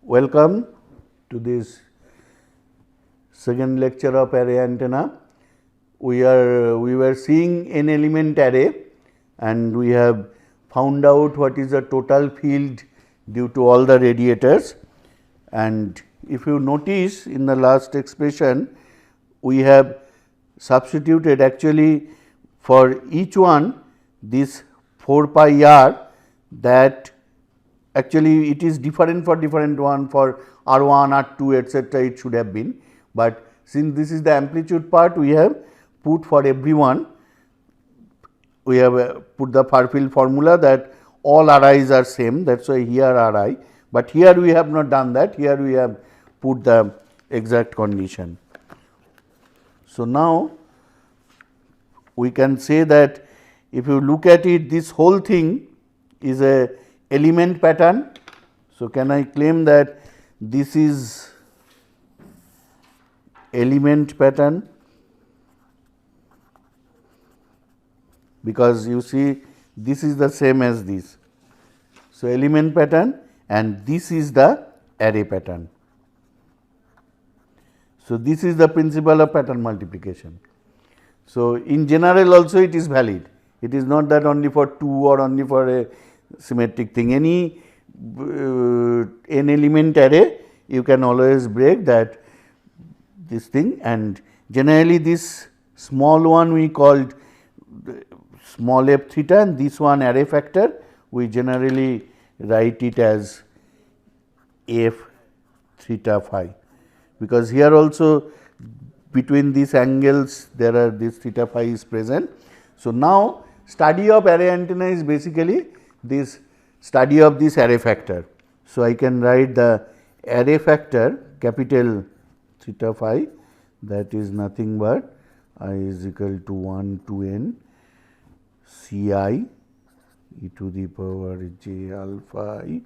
Welcome to this second lecture of array antenna. We were seeing n element array and we have found out what is the total field due to all the radiators. And if you notice in the last expression, we have substituted actually for each one this 4 pi r, that actually it is different for different one, for R1, R2 etc. it should have been, but since this is the amplitude part, we have put for everyone, we have put the far field formula that all Ri's are same, that is why here Ri, but here we have not done that, here we have put the exact condition. So, now we can say that if you look at it, this whole thing is a element pattern. So, can I claim that this is element pattern, because you see this is the same as this. So, element pattern and this is the array pattern. So, this is the principle of pattern multiplication. So, in general also it is valid, it is not that only for 2 or only for a symmetric thing. Any n element array you can always break that this thing, and generally this small one we called small f theta and this one array factor, we generally write it as f theta phi, because here also between these angles there are this theta phi is present. So, now study of array antenna is basically this study of this array factor. So, I can write the array factor capital theta phi, that is nothing but I is equal to 1 to n C I e to the power j alpha I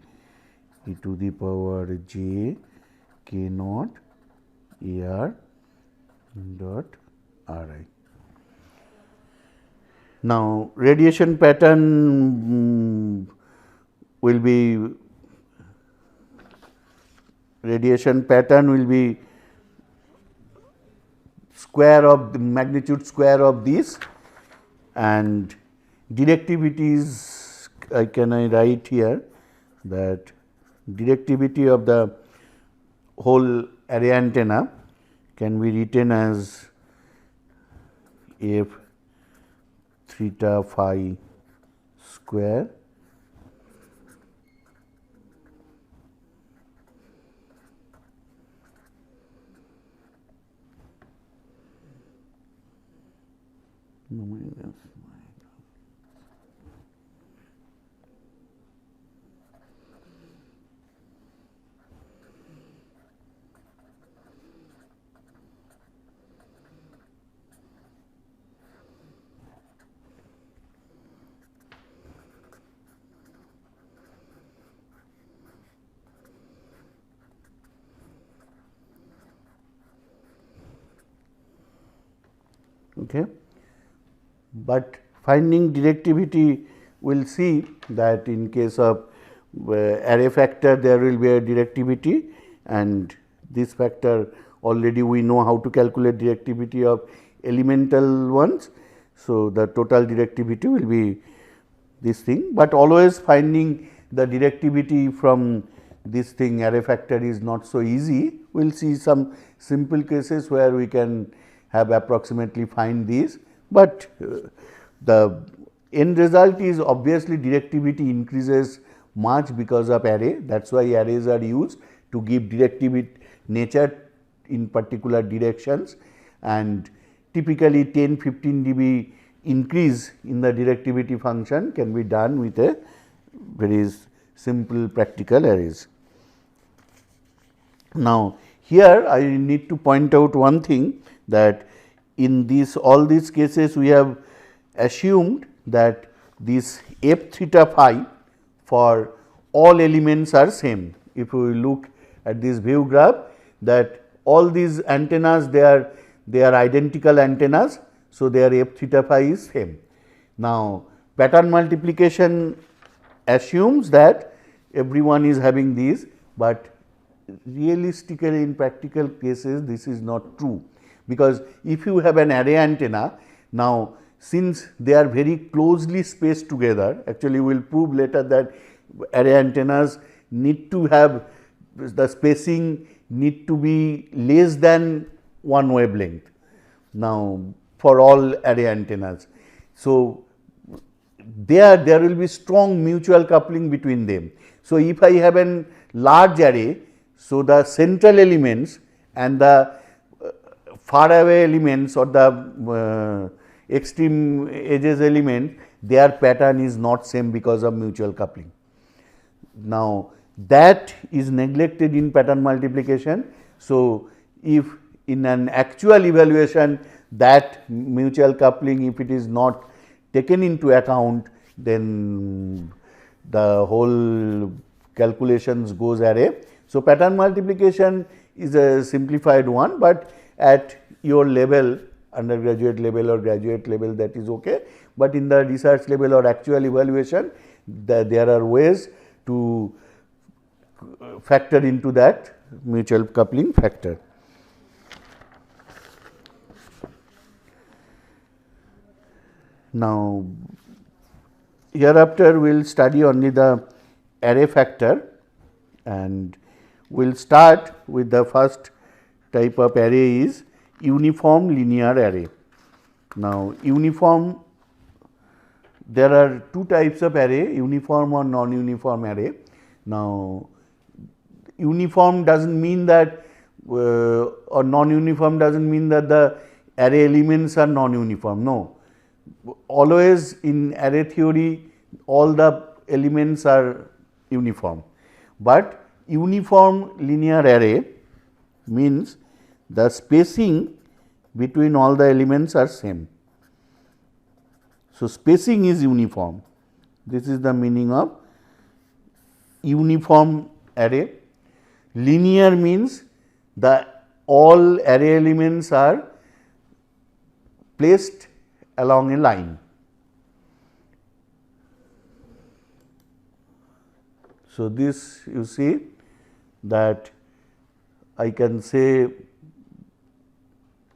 e to the power j k naught A r dot r I. Now, radiation pattern will be square of the magnitude square of this, and directivity is I write here that directivity of the whole array antenna can be written as f theta phi square minus okay. But finding directivity, we will see that in case of array factor there will be a directivity, and this factor already we know how to calculate directivity of elemental ones. So, the total directivity will be this thing, but always finding the directivity from this thing array factor is not so easy. We will see some simple cases where we can have approximately find these, but the end result is obviously directivity increases much because of array, that is why arrays are used to give directivity nature in particular directions, and typically 10-15 dB increase in the directivity function can be done with a very simple practical arrays. Now, here I need to point out one thing, that in all these cases we have assumed that this f theta phi for all elements are same. If we look at this view graph, that all these antennas they are identical antennas. So, their f theta phi is same. Now, pattern multiplication assumes that everyone is having these, but realistically in practical cases this is not true, because if you have an array antenna, now since they are very closely spaced together, actually we will prove later that array antennas need to have the spacing need to be less than one wavelength now for all array antennas. So, there will be strong mutual coupling between them. So, if I have a large array, so the central elements and the far away elements or the extreme edges element, their pattern is not same because of mutual coupling. Now, that is neglected in pattern multiplication. So, if in an actual evaluation that mutual coupling, if it is not taken into account, then the whole calculations goes array. So, pattern multiplication is a simplified one, but at your level, undergraduate level or graduate level, that is okay, but in the research level or actual evaluation, there are ways to factor into that mutual coupling factor. Now, hereafter we will study only the array factor, and we will start with the first type of array is uniform linear array. Now, uniform, there are two types of array, uniform or non-uniform array. Now, uniform does not mean that or non-uniform does not mean that the array elements are non-uniform, no. Always in array theory all the elements are uniform, but uniform linear array means the spacing between all the elements are same. So, spacing is uniform, this is the meaning of uniform array. Linear means the all array elements are placed along a line. So, this you see that I can say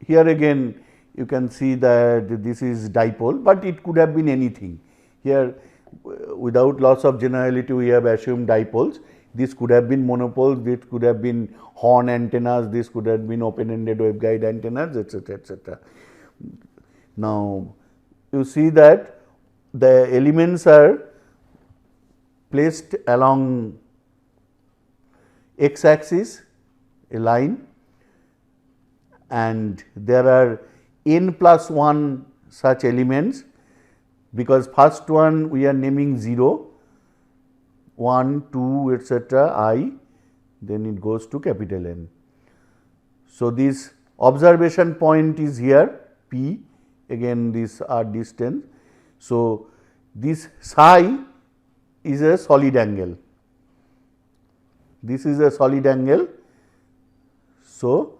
here again you can see that this is dipole, but it could have been anything. Here without loss of generality we have assumed dipoles. This could have been monopoles, this could have been horn antennas, this could have been open ended waveguide antennas, etc., etc. Now, you see that the elements are placed along x axis, a line, and there are n plus 1 such elements, because first one we are naming 0, 1, 2, etc., I, then it goes to capital N. So, this observation point is here P, again these are distance. So, this psi is a solid angle, this is a solid angle. So,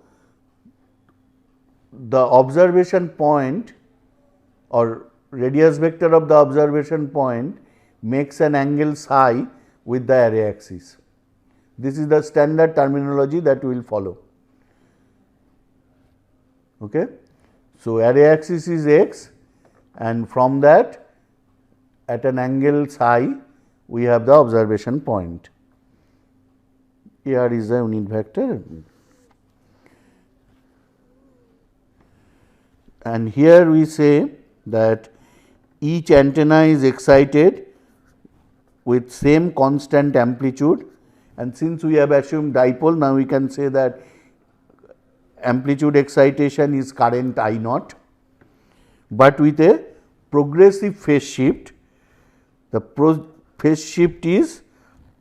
the observation point or radius vector of the observation point makes an angle psi with the array axis. This is the standard terminology that we will follow. Okay. So, array axis is x, and from that at an angle psi we have the observation point. Here is a unit vector, and here we say that each antenna is excited with same constant amplitude, and since we have assumed dipole, now we can say that amplitude excitation is current I naught, but with a progressive phase shift. The phase shift is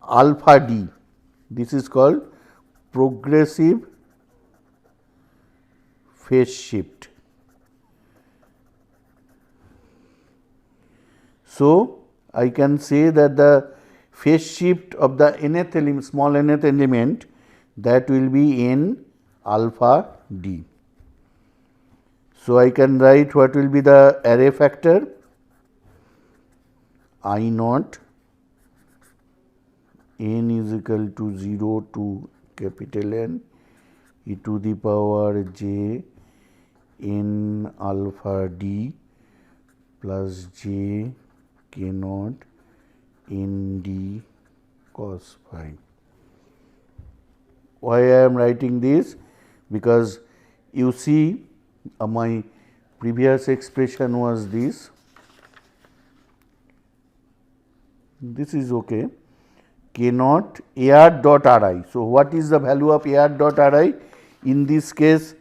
alpha d, this is called progressive phase shift. So, I can say that the phase shift of the nth element, small nth element, that will be n alpha d. So, I can write what will be the array factor I naught n is equal to 0 to capital N e to the power j n alpha d plus j k naught n d cos phi. Why I am writing this? Because you see my previous expression was this. This is okay. K naught AR dot RI. So, what is the value of AR dot RI? In this case,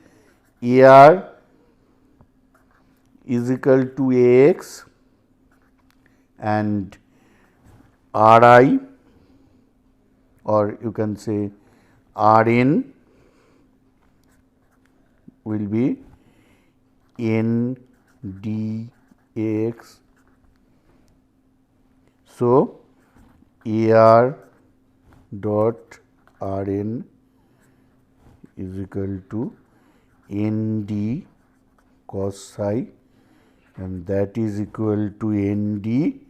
AR is equal to AX and RI, or you can say Rn will be N d AX. So, AR dot Rn is equal to N d cos psi, and that is equal to N d,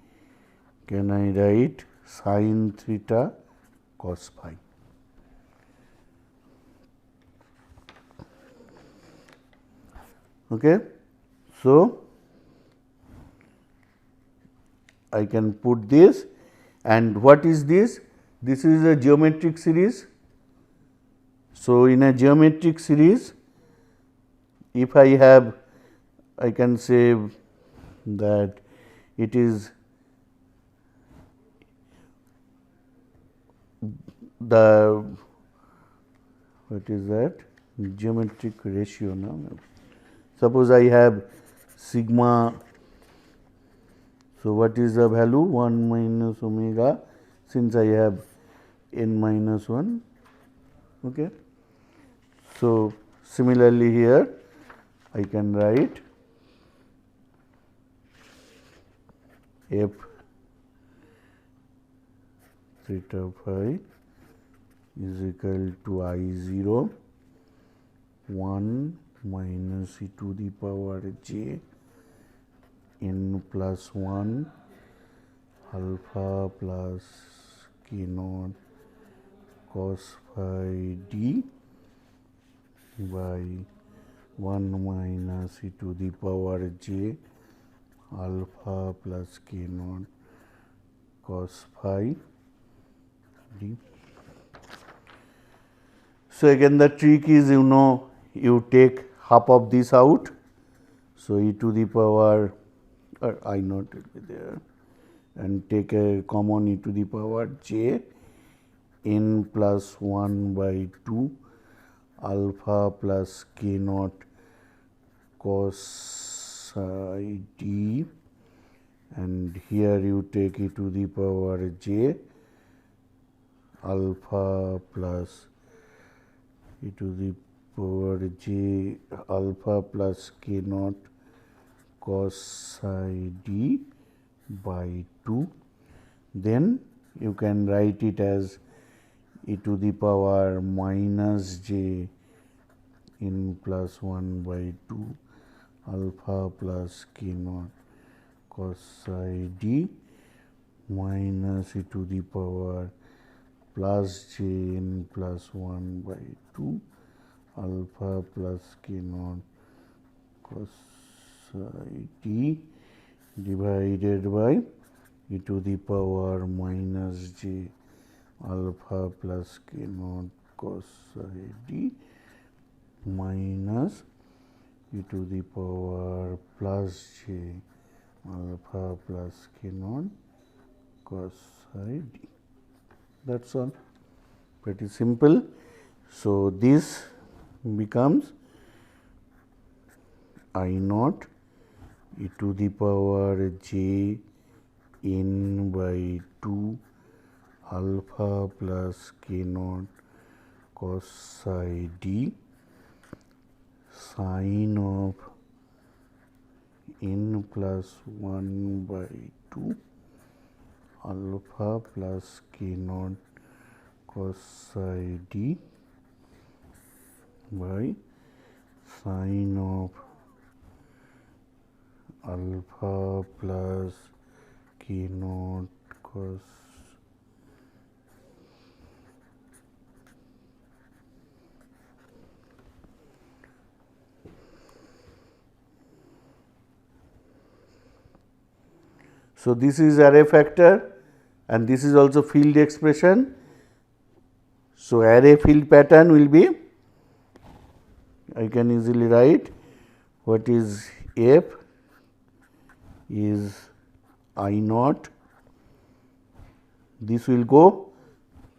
can I write sin theta cos phi. Okay. So, I can put this, and what is this? This is a geometric series. So, in a geometric series, if I have, I can say that it is the, what is that, geometric ratio now. Suppose I have sigma. So, what is the value? 1 minus omega, since I have n minus 1. Okay. So, similarly here I can write f theta phi is equal to I 0 1 minus e to the power j n plus 1 alpha plus k naught cos phi d by 1 minus e to the power j alpha plus k naught cos phi d. So, again the trick is, you take half of this out. So, e to the power I naught will be there, and take a common e to the power j n plus 1 by 2 alpha plus k naught cos psi d, and here you take e to the power j alpha plus e to the power j alpha plus k naught cos psi d by 2. Then you can write it as e to the power minus j n plus 1 by 2 alpha plus k naught cos psi d minus e to the power plus j n plus 1 by 2 alpha plus k naught cos psi d divided by e to the power minus j alpha plus k naught cos psi d minus e to the power plus j alpha plus k naught cos psi d. That is all, pretty simple. So, this becomes I naught e to the power j n by 2 alpha plus k naught cos psi d sin of n plus 1 by 2 alpha plus k naught cos psi d by sin of alpha plus k naught cos So, this is array factor and this is also field expression. So, array field pattern will be, I can easily write what is f is I naught, this will go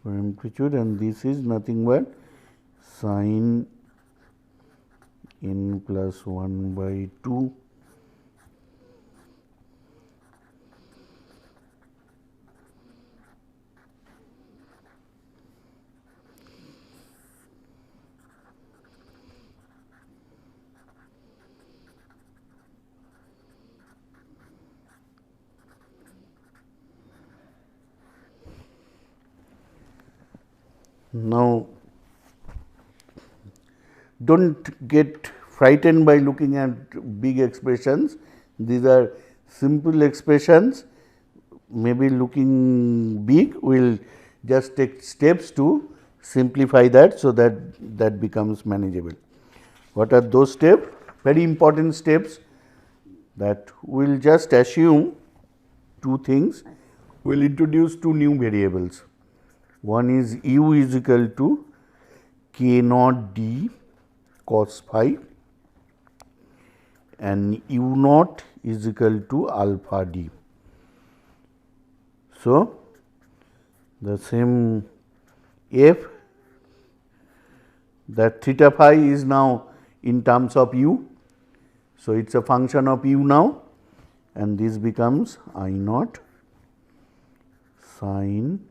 for amplitude and this is nothing but sin n plus 1 by 2 . Now, do not get frightened by looking at big expressions. These are simple expressions, maybe looking big, we will just take steps to simplify that. So, that becomes manageable. What are those steps? Very important steps, that we will just assume two things. We will introduce two new variables. One is u is equal to k naught d cos phi and u naught is equal to alpha d. So, the same f, that theta phi is now in terms of u. So, it is a function of u now and this becomes I naught sin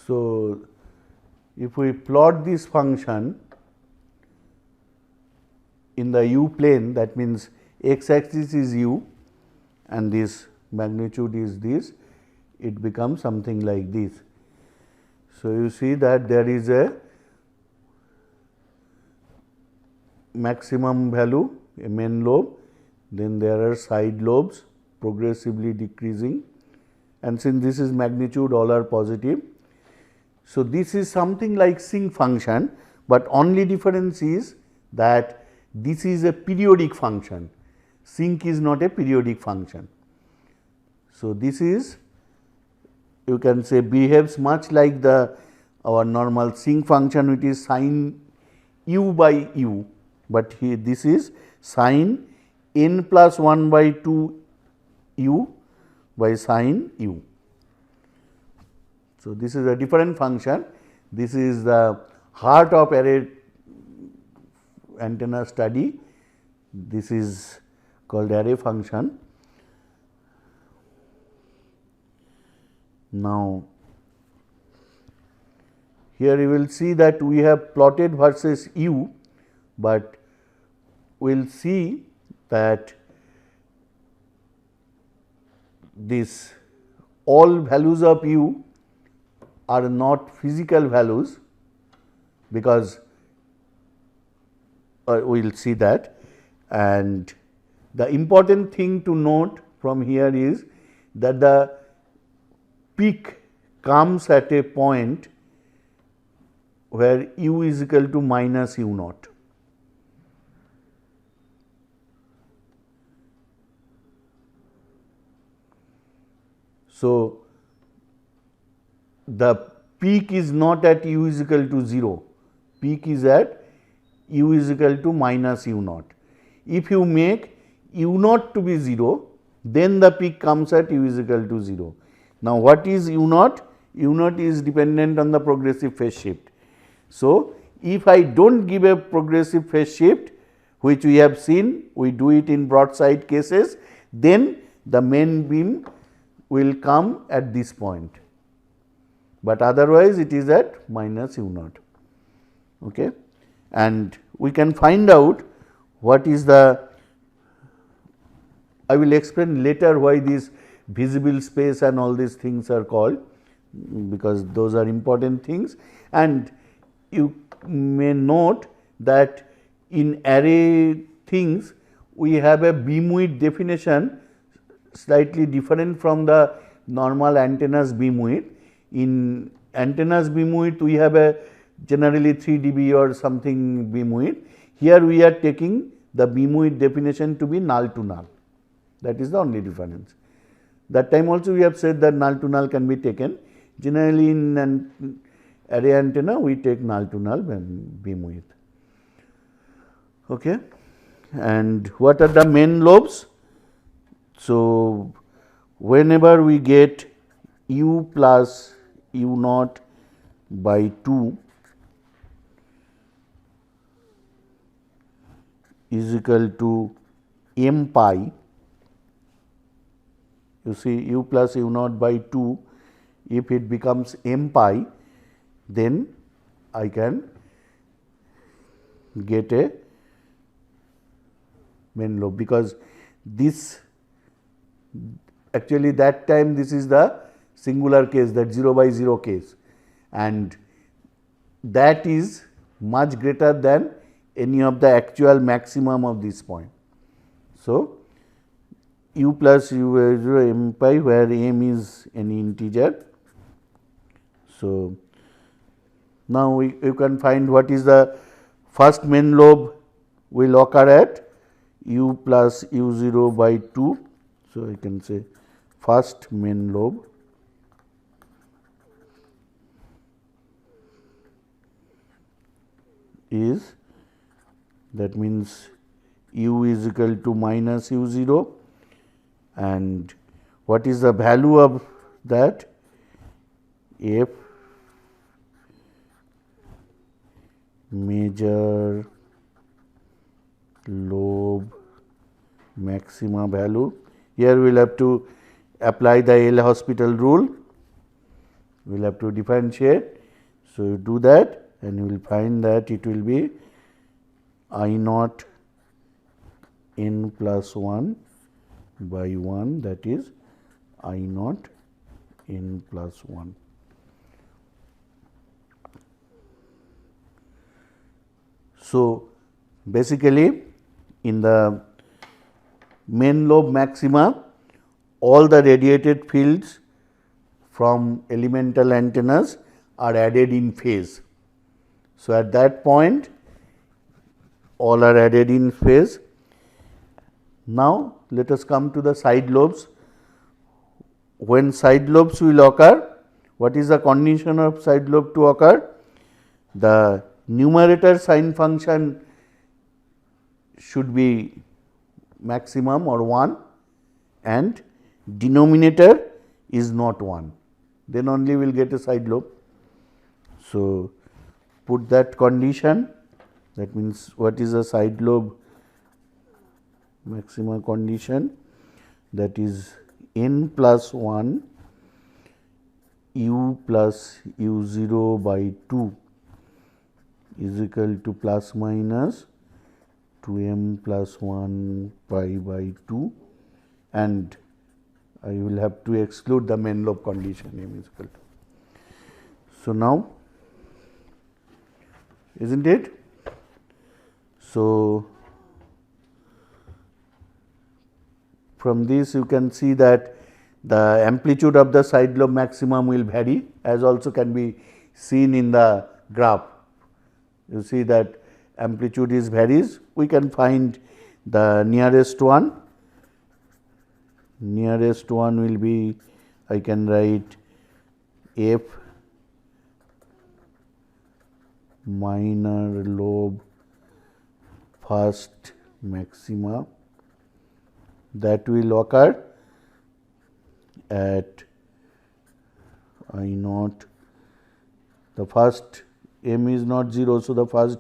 So, if we plot this function in the u plane, that means x axis is u and this magnitude is this, it becomes something like this. So, you see that there is a maximum value, a main lobe, then there are side lobes progressively decreasing, and since this is magnitude, all are positive. So, this is something like sinc function, but only difference is that this is a periodic function, sinc is not a periodic function. So, this is, you can say, behaves much like our normal sinc function, which is sin u by u, but here this is sin n plus 1 by 2 u by sin u. So, this is a different function. This is the heart of array antenna study. This is called array function. Now, here you will see that we have plotted versus u, but we will see that this all values of u are not physical values, because we will see that. And the important thing to note from here is that the peak comes at a point where u is equal to minus u naught. So, the peak is not at u is equal to 0, peak is at u is equal to minus u naught. If you make u naught to be 0, then the peak comes at u is equal to 0. Now, what is u naught? U naught is dependent on the progressive phase shift. So, if I do not give a progressive phase shift, which we have seen, we do it in broadside cases, then the main beam will come at this point, but otherwise it is at minus u naught. Okay. And we can find out what is the, I will explain later why this visible space and all these things are called, because those are important things. And you may note that in array things we have a beam width definition slightly different from the normal antennas beam width. In antennas beam width we have a generally 3 dB or something beam width. Here we are taking the beam width definition to be null to null. That is the only difference. That time also we have said that null to null can be taken. Generally in an array antenna we take null to null beam width. Okay. And what are the main lobes? So, whenever we get u plus u naught by 2 is equal to m pi, you see u plus u naught by 2, if it becomes m pi, then I can get a main lobe, because this actually that time this is the singular case, that 0 by 0 case, and that is much greater than any of the actual maximum of this point. So, u plus u by 0 m pi, where m is any integer. So, now you can find what is the first main lobe will occur at u plus u 0 by 2. So, I can say first main lobe is, that means u is equal to minus u 0, and what is the value of that? F major lobe maxima value. Here we will have to apply the L hospital rule, we will have to differentiate. So, you do that and you will find that it will be I naught n plus 1 by 1, that is I naught n plus 1. So, basically in the main lobe maxima, all the radiated fields from elemental antennas are added in phase. So, at that point all are added in phase. Now, let us come to the side lobes. When side lobes will occur, what is the condition of side lobe to occur? The numerator sine function should be maximum or 1 and denominator is not 1, then only we will get a side lobe. So, put that condition, that means what is a side lobe maxima condition, that is n plus 1 u plus u 0 by 2 is equal to plus minus 2m plus 1 pi by 2, and I will have to exclude the main lobe condition, m is equal to. So, now is not it? So, from this you can see that the amplitude of the side lobe maximum will vary, as also can be seen in the graph. You see that amplitude is varies, we can find the nearest one. Nearest one will be, I can write f minor lobe first maxima, that will occur at I naught, the first m is not 0. So, the first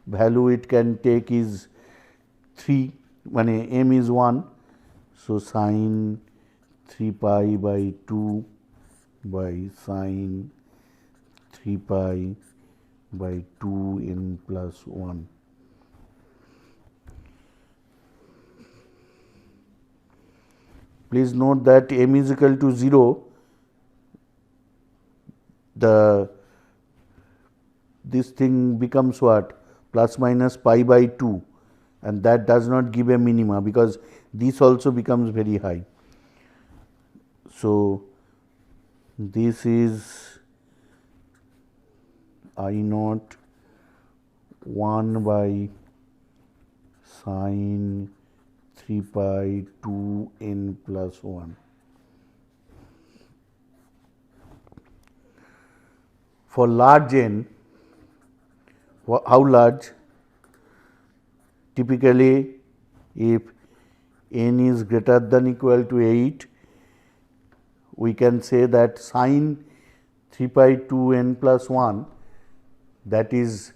value it can take is 3, when m is 1. So, sine 3 pi by 2 by sine 3 pi by 2 n plus 1. please note that m is equal to 0, this thing becomes what? Plus minus pi by 2, and that does not give a minima because this also becomes very high. So, this is I naught 1 by sine 3 pi 2 n plus 1. For large n, how large? Typically, if n is greater than equal to 8, we can say that sine 3 pi 2 n plus 1, that is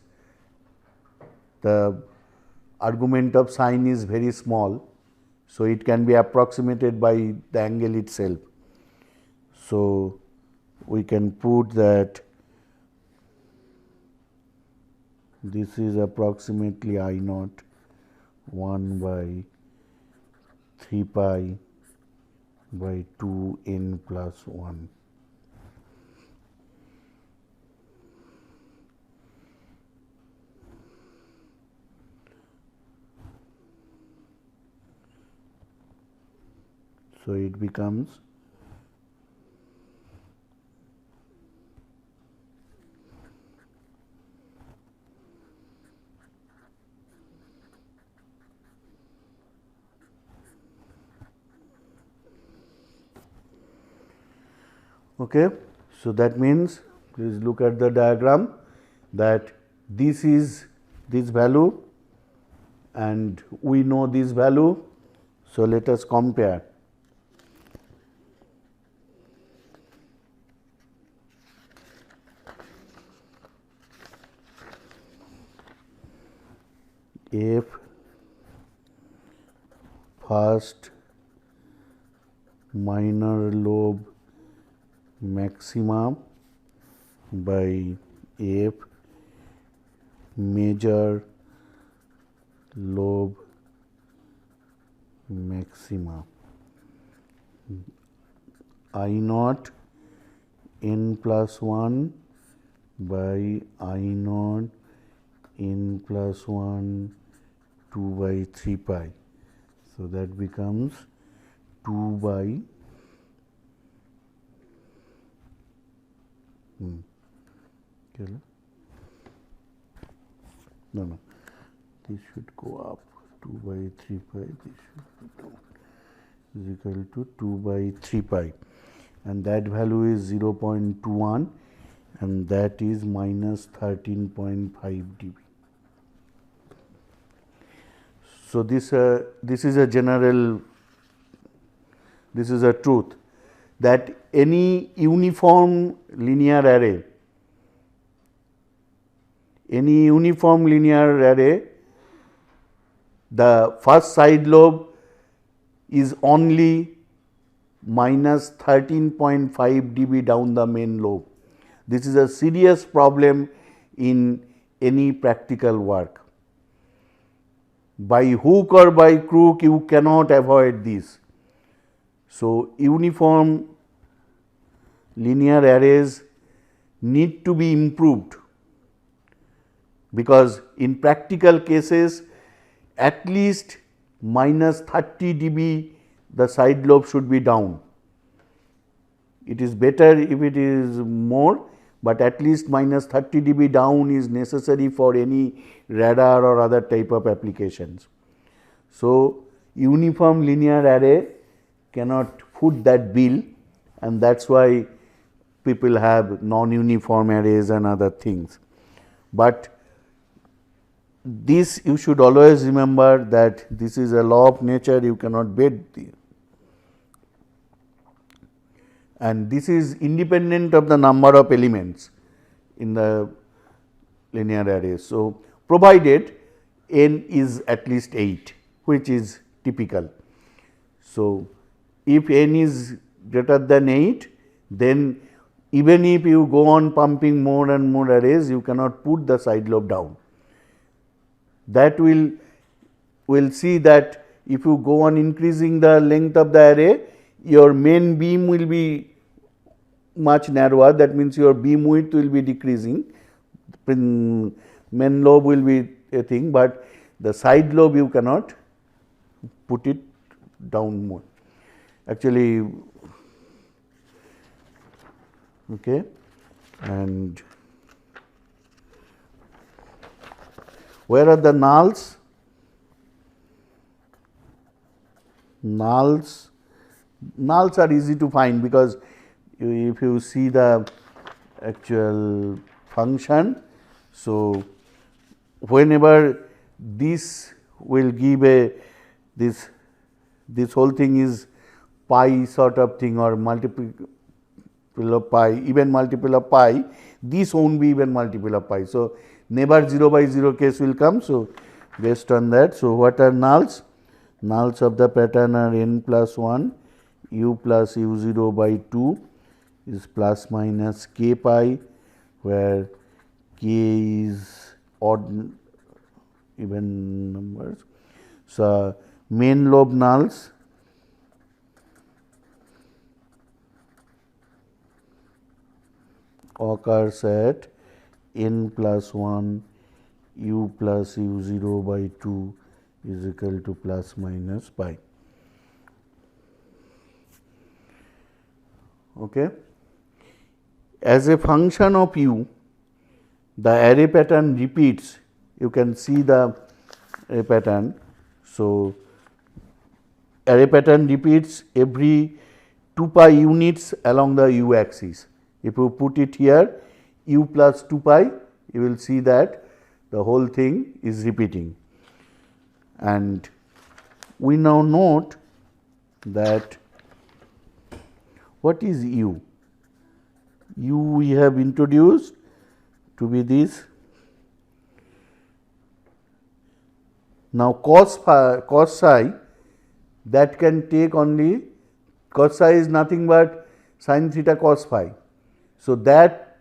the argument of sine is very small. So, it can be approximated by the angle itself. So, we can put that this is approximately I naught 1 by 3 pi by 2 n plus 1. So, it becomes okay. So, that means please look at the diagram that this is this value and we know this value. So, let us compare. F first minor lobe maxima by F major lobe maxima, I naught n plus 1 by I naught n plus 1 2 by 3 pi. So, that becomes 2 by no, this should go up 2 by 3 pi, this should be down, is equal to 2 by 3 pi, and that value is 0.21 and that is minus 13.5 dB. So, this is a general, this is a truth that any uniform linear array, the first side lobe is only minus 13.5 dB down the main lobe. This is a serious problem in any practical work. By hook or by crook, you cannot avoid this. So, uniform linear arrays need to be improved, because in practical cases at least minus 30 dB the side lobe should be down. It is better if it is more, but at least minus 30 dB down is necessary for any radar or other type of applications. So, uniform linear array cannot foot that bill, and that is why people have non-uniform arrays and other things. But this you should always remember that this is a law of nature, you cannot bet the, and this is independent of the number of elements in the linear array. So, provided n is at least 8, which is typical. So, if n is greater than 8, then even if you go on pumping more and more arrays, you cannot put the side lobe down. That will see that if you go on increasing the length of the array, your main beam will be much narrower, that means your beam width will be decreasing, main lobe will be a thing, but the side lobe you cannot put it down more. Actually, okay, and where are the nulls? Nulls are easy to find, because if you see the actual function, so whenever this will give a this whole thing is pi sort of thing, or multiple of pi, even multiple of pi, this won't be even multiple of pi. So, never 0/0 case will come. So, based on that, so what are nulls? Nulls of the pattern are n plus 1, u plus u0 by 2 is plus minus k pi, where k is odd even numbers. So, main lobe nulls occurs at n plus 1 u plus u0 by 2 is equal to plus minus pi. Okay. As a function of u, the array pattern repeats. You can see the array pattern. So, array pattern repeats every 2 pi units along the u axis. If you put it here, u plus 2 pi, you will see that the whole thing is repeating. And we now note that what is u? U we have introduced to be this. Now, cos psi, that can take only, cos psi is nothing but sin theta cos phi. So, that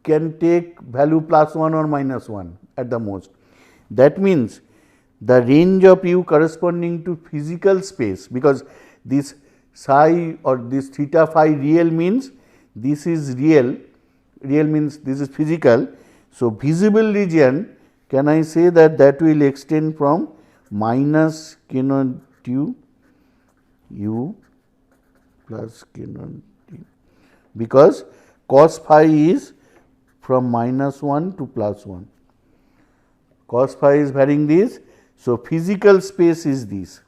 can take value plus 1 or minus 1 at the most. That means, the range of u corresponding to physical space, because this psi or this theta phi real means this is real, real means this is physical. So, visible region, can I say that that will extend from minus k naught u plus k naught t, because cos phi is from minus 1 to plus 1. Cos phi is varying this. So, physical space is this.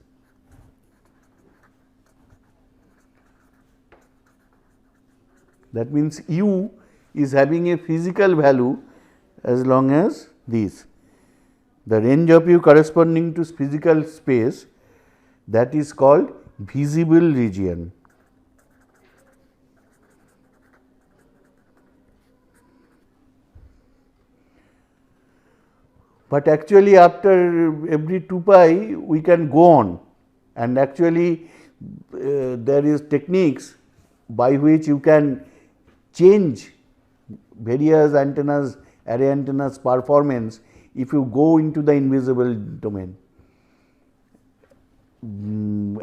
That means, u is having a physical value as long as this. The range of u corresponding to physical space, that is called visible region. But actually, after every 2 pi we can go on, and actually there is techniques by which you can change various antennas, array antennas performance if you go into the invisible domain.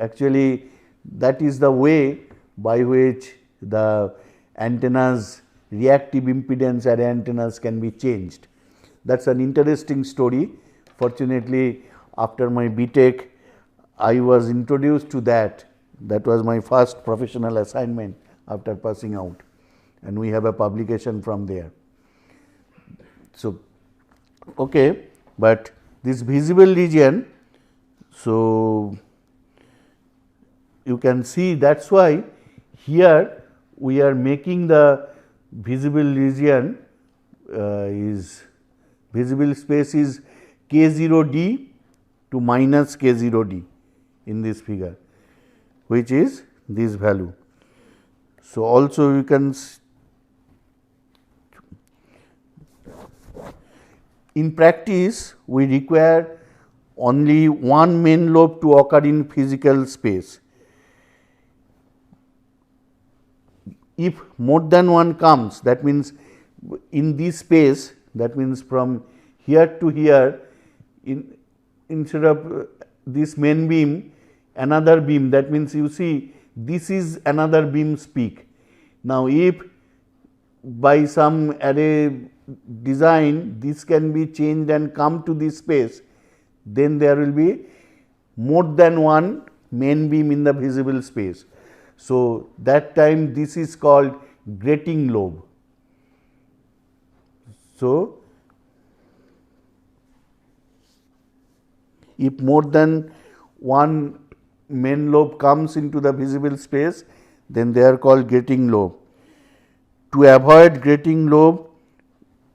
Actually, that is the way by which the antennas, reactive impedance array antennas can be changed. That is an interesting story. Fortunately, after my BTech, I was introduced to that. That was my first professional assignment after passing out, and we have a publication from there. So, okay, but this visible region, so you can see that is why here we are making the visible region is visible space is k0d to minus k0d in this figure, which is this value. So, also you can in practice we require only one main lobe to occur in physical space. If more than one comes, that means in this space, that means from here to here, instead of this main beam, another beam, that means you see this is another beam's peak. Now, if by some array design this can be changed and come to this space, then there will be more than one main beam in the visible space. So, that time this is called grating lobe. So, if more than one main lobe comes into the visible space, then they are called grating lobe. To avoid grating lobe,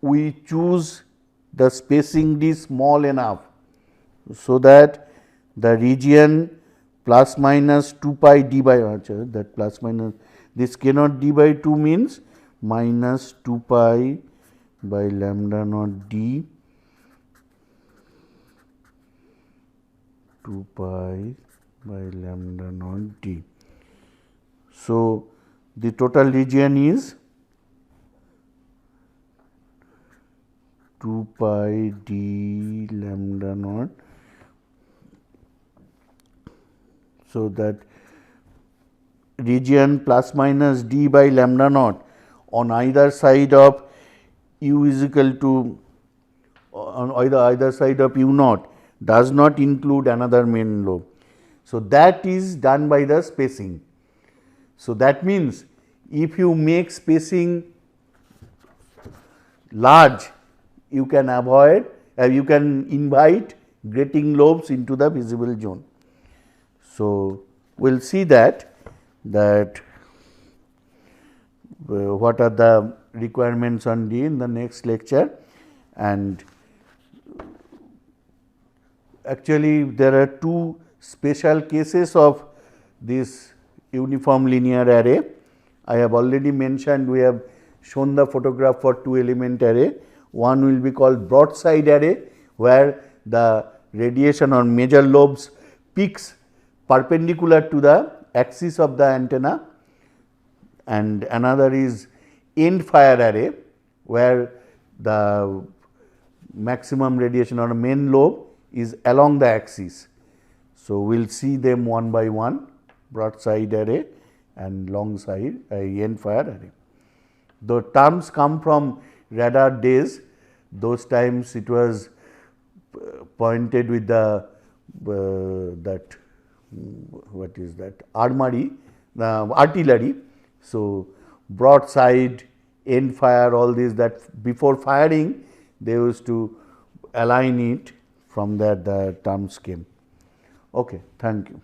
we choose the spacing D small enough, so that the region plus minus 2 pi d by that plus minus this cannot d by 2 means minus 2 pi by lambda naught d 2 pi by lambda naught d. So, the total region is 2 pi d lambda naught. So, that region plus minus d by lambda naught on either side of u is equal to on either side of u naught does not include another main lobe. So, that is done by the spacing. So, that means if you make spacing large, you can avoid you can invite grating lobes into the visible zone. So, we will see that what are the requirements on D in the next lecture, and actually there are two special cases of this uniform linear array. I have already mentioned, we have shown the photograph for two element array. One will be called broadside array, where the radiation on major lobes peaks perpendicular to the axis of the antenna, and another is end fire array, where the maximum radiation on a main lobe is along the axis. So, we will see them one by one, broadside array and long side end fire array. The terms come from radar days, those times it was pointed with the that what is that armory, the artillery. So, broadside, end fire, all these, that before firing they used to align it, from that the terms came. Okay, thank you.